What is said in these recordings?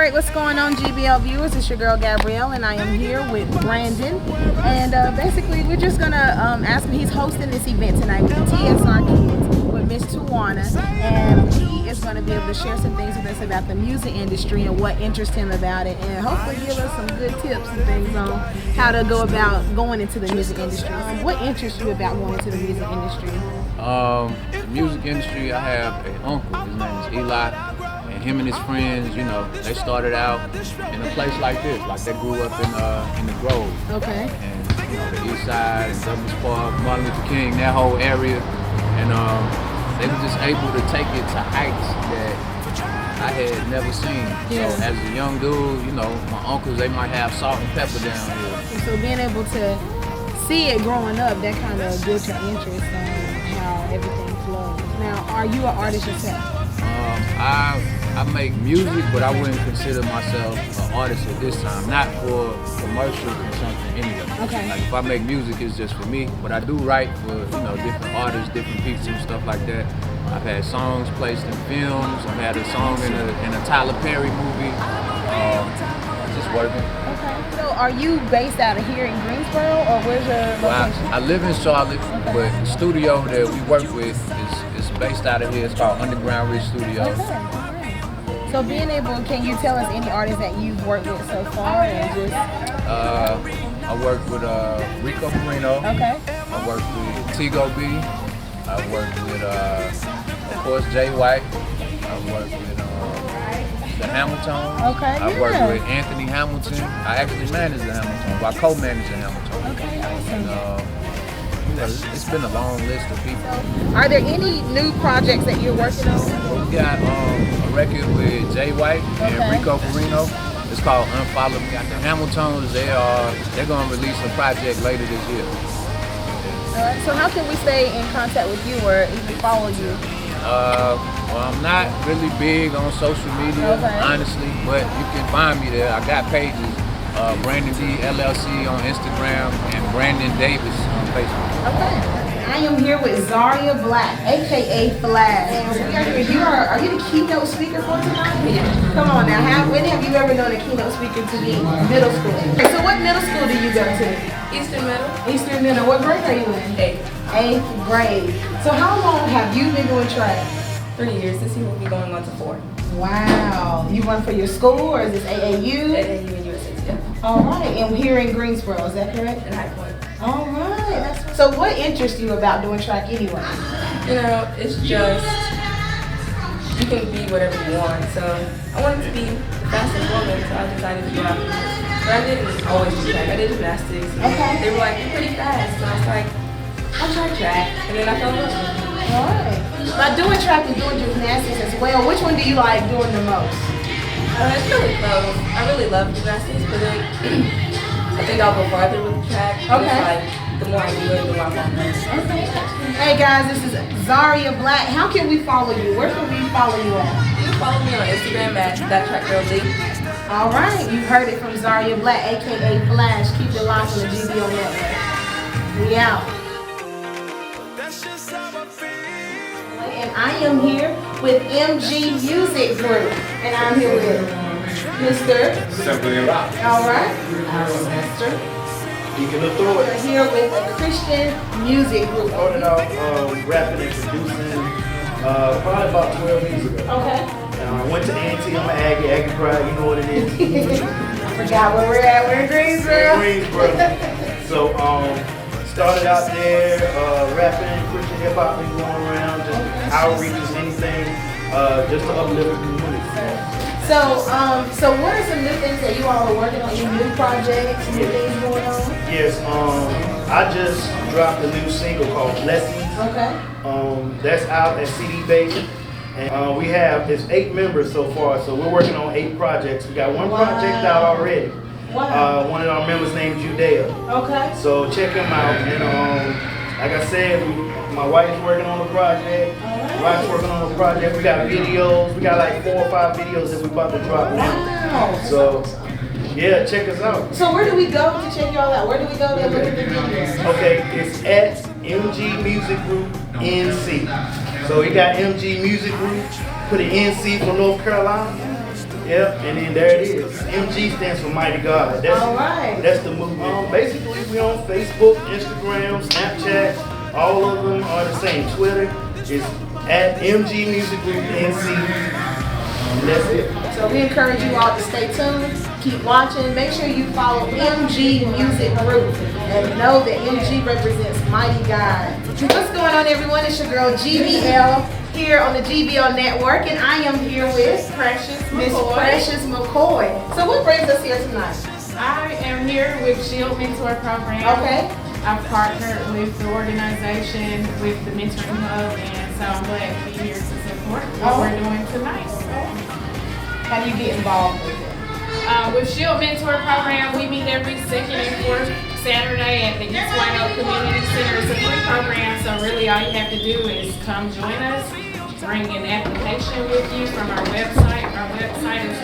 Alright, what's going on, G.B.L viewers? It's your girl Gabrielle, and I am here with Brandon. And basically, we're just gonna ask him. He's hosting this event tonight with the TSR Kids with Miss Tawana, and he is going to be able to share some things with us about the music industry and what interests him about it, and hopefully give us some good tips and things on how to go about going into the music industry. What interests you about going into the music industry? The music industry, I have an uncle. His name is Eli. Him and his friends, you know, they started out in a place like this. Like they grew up in the Grove. Okay. And you know, the East Side, Douglas Park, Martin Luther King, that whole area. And they were just able to take it to heights that I had never seen. Yeah. So as a young dude, you know, my uncles, they might have salt and pepper down here. And so being able to see it growing up, that kind of built your interest on how everything flows. Now, are you an artist yourself? I make music, but I wouldn't consider myself an artist at this time. Not for commercial consumption anyway. Okay. Like if I make music, it's just for me. But I do write for, you know, different artists, different people and stuff like that. I've had songs placed in films. I've had a song in a Tyler Perry movie. Just working. Okay. So are you based out of here in Greensboro, or where's your location? Well, I live in Charlotte, but the studio that we work with is based out of here. It's called Underground Ridge Studios. Okay. So being able, can you tell us any artists that you've worked with so far? And just I worked with Rico Marino. Okay. I worked with Tigo B. I worked with, of course, Jay White. I worked with the Hamilton. Okay. I worked with Anthony Hamilton. I actually managed the Hamilton, but I co-managed the Hamilton. Okay, awesome. And, it's been a long list of people. Are there any new projects that you're working on? We got a record with Jay White and Rico Marino. It's called Unfollow Me. The Hamiltons, they're gonna release a project later this year. Alright, so how can we stay in contact with you or even follow you? Well, I'm not really big on social media, honestly, but you can find me there. I got pages. Brandon D LLC on Instagram and Brandon Davis on Facebook. Okay. I am here with Zaria Black, aka Flash. And are you the keynote speaker for tonight? Yeah. Come on now, when have you ever known a keynote speaker to be middle school? Okay, so what middle school do you go to? Eastern Middle. Eastern Middle. What grade are you in? 8th grade. So how long have you been doing track? 3 years. This year will be going on to 4. Wow. You run for your school, or is this AAU? AAU and USA. All right, and here in Greensboro, is that correct? In High Point. All right. So what interests you about doing track anyway? You know, it's just, you can be whatever you want. So I wanted to be the fastest woman, so I decided to do it. But I didn't always do track. I did gymnastics. Okay. They were like, you're pretty fast. So I was like, I'll try track. And then I fell in love with it. All right. Now doing track and doing gymnastics as well, which one do you like doing the most? It's really close. I really love gymnastics, but then I think I'll go farther with track. Okay. It's like, the more I do it, the more I feel. Okay. Hey guys, this is Zaria Black. How can we follow you? Where can we follow you at? You can follow me on Instagram at ThatTrackGirlD. All right, you heard it from Zaria Black, aka Flash. Keep it locked on the G.B.L network. We out. And I am here with MG Music Group, and I'm here with Mr. Simply and Rock. All right, Mr. Deacon Authority. We're here with a Christian Music Group. Started out rapping and producing probably about 12 years ago. Okay. I went to INTL, I'm an Aggie Pride, you know what it is. I forgot where we're at. We're in Greensboro. So started out there rapping, Christian hip hop, been going around, just outreaches, anything, just to uplift the community. So what are some new things that you all are working on? Any new projects, new things going on? Yes, I just dropped a new single called Blessings. Okay. That's out at CD Baby. And we have, it's 8 members so far, so we're working on 8 projects. We got one project out already. Wow. One of our members named G.B.L. Okay. So check him out. And like I said, my wife's working on the project. Wife's working on the project. We got videos. We got like 4 or 5 videos that we're about to drop now. Wow. So yeah, check us out. So where do we go to check y'all out? Where do we go to look at the videos? Okay, it's at MG Music Group NC. So you got MG Music Group, put an NC for North Carolina. Yep, and then there it is. MG stands for Mighty God. That's, All right. That's the movement. Basically, we on Facebook, Instagram, Snapchat. All of them are the same. Twitter is at MG Music Group NC. And that's it. So we encourage you all to stay tuned, keep watching. Make sure you follow MG Music Group and know that MG represents Mighty God. What's going on, everyone? It's your girl G.B.L. here on the G.B.L network, and I am here with Miss Precious McCoy. So what brings us here tonight? I am here with G.B.L Mentor Program. Okay. I've partnered with the organization with the Mentoring Hub, and so I'm glad to be here to support what we're doing tonight. How do you get involved with it? With G.B.L Mentor Program, we meet every second and fourth Saturday at the East White Oak Community Center. It's a free program, so really all you have to do is come join us. Bring an application with you from our website. Our website is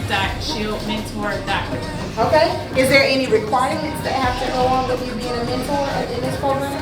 www.shieldmentor.com. Okay. Is there any requirements that have to go on with you being a mentor in this program?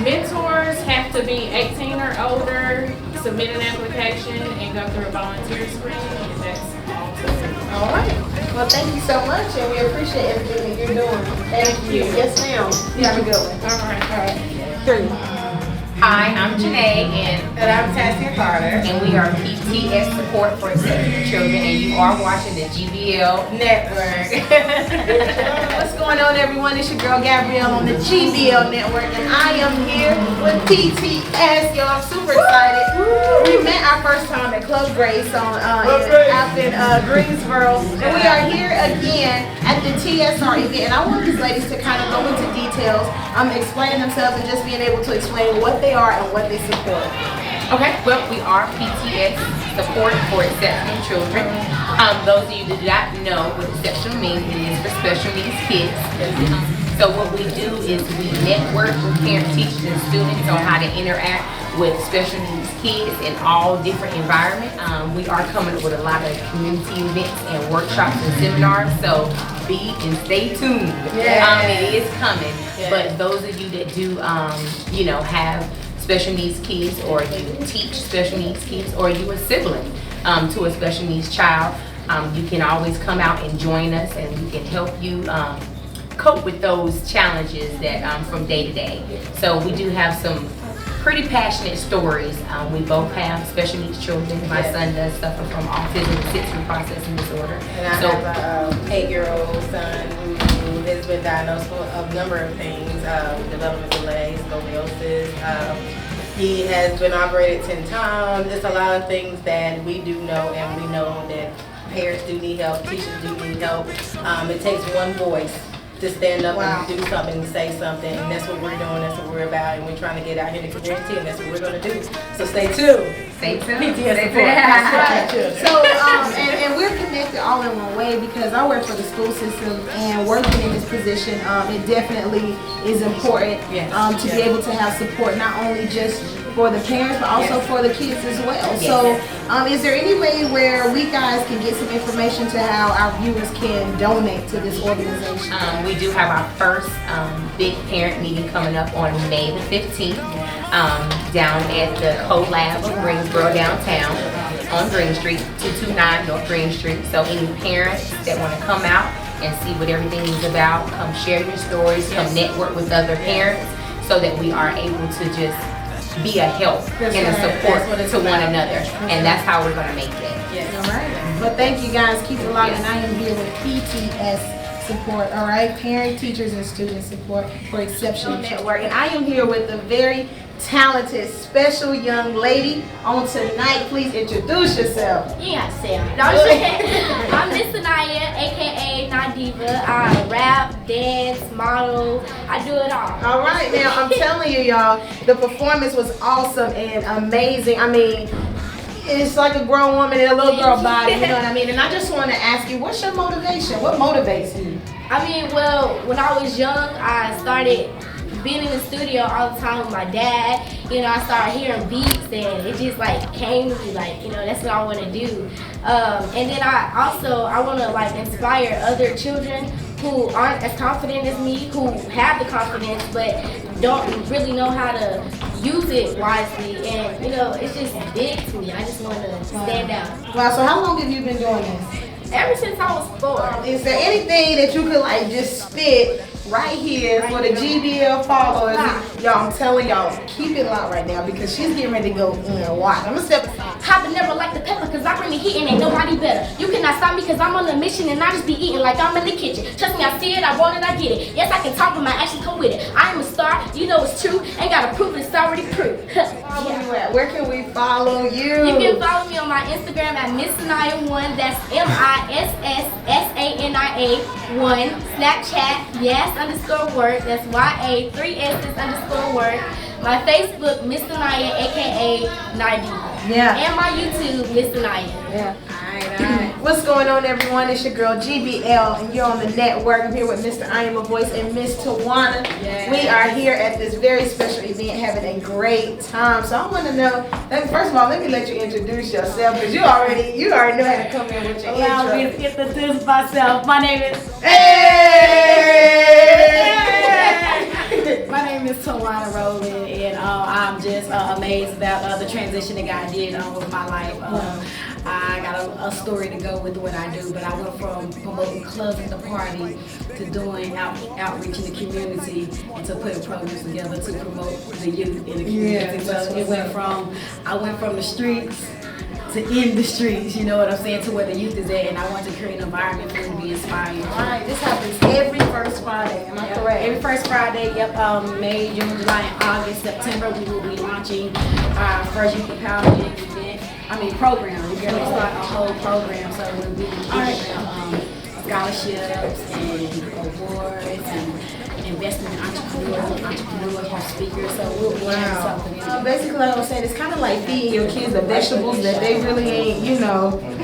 Mentors have to be 18 or older, submit an application, and go through a volunteer screening, and that's all to do. All right. Well, thank you so much, and we appreciate everything that you're doing. Thank you. Yes, ma'am. You have a good one. All right. All right. 3. Hi, I'm Janae, and I'm Tassia Carter. we are PTS Support for Exceptional Children, and you are watching the G.B.L network. What's going on, everyone? It's your girl Gabrielle on the G.B.L network, and I am here with PTS. Yo, I'm super excited. We met our first time at Club Grace out in Greensboro, and we are here again at the TSR event. And I want these ladies to kind of go into details, explaining themselves and just being able to explain what they are and what they support. Okay, well, we are PTS Support for Exceptional Children. Those of you that do not know what exceptional means, it is for special needs kids. So what we do is we network with parents, teachers, and students on how to interact with special needs kids in all different environments. We are coming up with a lot of community events and workshops and seminars, so be and stay tuned. It is coming. But those of you that do, have special needs kids, or you teach special needs kids, or you a sibling to a special needs child, you can always come out and join us, and we can help you cope with those challenges that from day to day. So we do have some pretty passionate stories. We both have special needs children. My son does suffer from autism and sensory processing disorder. And I have an 8-year-old son who has been diagnosed with a number of things, development delays, scoliosis. He has been operated 10 times. There's a lot of things that we do know, and we know that parents do need help, teachers do need help. It takes one voice to stand up and do something and say something, and that's what we're doing, that's what we're about, and we're trying to get out here in the community, and that's what we're going to do. So stay tuned. Stay tuned. PTS support. That's right. So, and we're connected all in one way because I work for the school system, and working in this position, it definitely is important to be able to have support, not only just for the parents, but also for the kids as well. So, is there any way where we guys can get some information to how our viewers can donate to this organization? We do have our first big parent meeting coming up on May the 15th down at the Co-Lab of Greensboro downtown on Green Street, 229 North Green Street. So any parents that want to come out and see what everything is about, come share your stories, come network with other parents so that we are able to just be a help and a support to one another, and that's how we're going to make it. All right. Well, thank you guys. Keep it locked, and I am here with PTS Support. All right, parent, teachers, and student support for Exceptional Network, and I am here with a very talented, special young lady on tonight. Please introduce yourself. Yeah, Sam. I'm Miss Anaya, aka Nadiva. I rap, dance, model. I do it all. All right, now I'm telling you, y'all, the performance was awesome and amazing. I mean, it's like a grown woman in a little girl body, you know what I mean? And I just want to ask you, what's your motivation? What motivates you? I mean, well, when I was young, I started being in the studio all the time with my dad. I started hearing beats, and it just came to me, that's what I want to do. And then I want to inspire other children who aren't as confident as me, who have the confidence but don't really know how to use it wisely, and you know, it's just big to me. I just want to stand out. Wow, so how long have you been doing this? Ever since I was 4. Is there anything that you could like just spit right here for the G.B.L followers? Y'all, I'm telling y'all, keep it loud right now because she's getting ready to go in. Watch. I'm gonna step. How to never like the pepper, cause I bring the heat and ain't nobody better. You cannot stop me cause I'm on a mission and I just be eating like I'm in the kitchen. Trust me, I see it, I want it, I get it. Yes, I can talk, but my actions come with it. I am a star, you know it's true. Ain't gotta prove it, it's already proved. Where can we follow you? You can follow me on my Instagram at MissSania1. That's MISSSANIA1. Snapchat, yes_word. That's YA 3 S's_word. My Facebook, Miss Sanaya, aka Nadia. Yeah. And my YouTube, Miss Sanaya. Yeah. Alright. What's going on, everyone? It's your girl G.B.L. and you're on the network. I'm here with Mr. I Am a Voice and Miss Tawana. Yes. We are here at this very special event having a great time. So I want to know, first of all, let me let you introduce yourself because you already know how to come in with your Allow me intro. to introduce myself. My name is My name is Tawana Rowland, and I'm just amazed about the transition that God did with my life. I got a story to go with what I do, but I went from promoting clubs at the party to doing outreach in the community and to putting programs together to promote the youth in the community. So I went from the streets to in the streets, you know what I'm saying, to where the youth is at, and I want to create an environment for them to be inspired. Alright, this happens every first Friday, am I correct? Every first Friday, May, June, July, and August, September, we will be launching our first youth empowerment program. We're going to start a whole program, so we'll be giving scholarships and awards and investment in entrepreneurs and speakers, so we'll be doing something. Basically, like I was saying, it's kind of like feeding your kids the vegetables that they really ain't,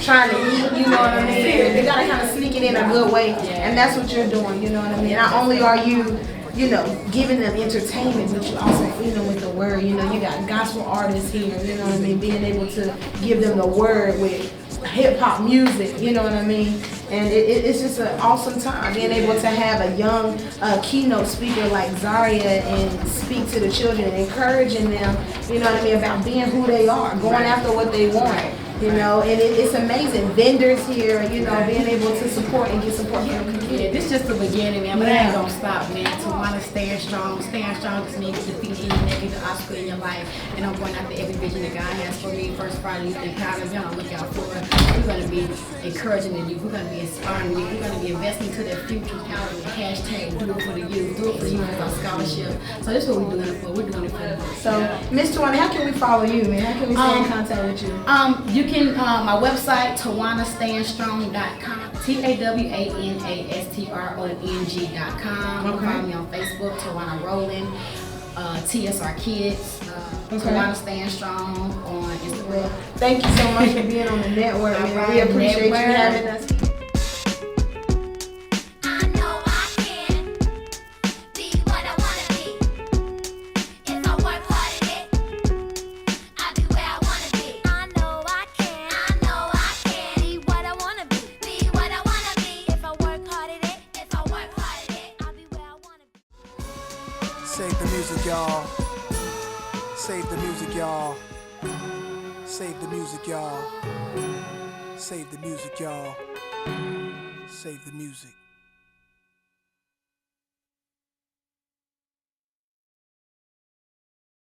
trying to eat, you know what I mean? They gotta kind of sneak it in a good way, and that's what you're doing, you know what I mean? Not only are you, giving them entertainment, but you also feed them with the word. You got gospel artists here, you know what I mean? Being able to give them the word with hip-hop music, you know what I mean? And it's just an awesome time being able to have a young keynote speaker like Zaria and speak to the children and encouraging them, you know what I mean, about being who they are, going after what they want. And it's amazing. Vendors here, being able to support and get support from the community. Yeah, this is just the beginning, man, but it ain't gonna stop, man. Tawana, stand strong. Stand strong just means defeating any negative obstacle in your life. And I'm going after every vision that God has for me. First Friday, Youth Empowerment, y'all look out for it. We're gonna be encouraging the youth. We're gonna be inspiring the youth. We're gonna be investing to their future. Out with hashtag do it for the youth. Do it for the youth as our scholarship. So this is what we're doing it for. We're doing it for the youth. So, Miss Tawana, how can we follow you, man? How can we stay in contact with you? You can my website TawanaStandStrong.com, TAWANASTRONG.com. You can find me on Facebook, Tawana Rowland TSR Kids, Tawana Stand Strong on Instagram. Thank you so much for being on the network, man. We appreciate you having us. Save the music, y'all. Save the music, y'all. Save the music, y'all. Save the music, y'all. Save the music.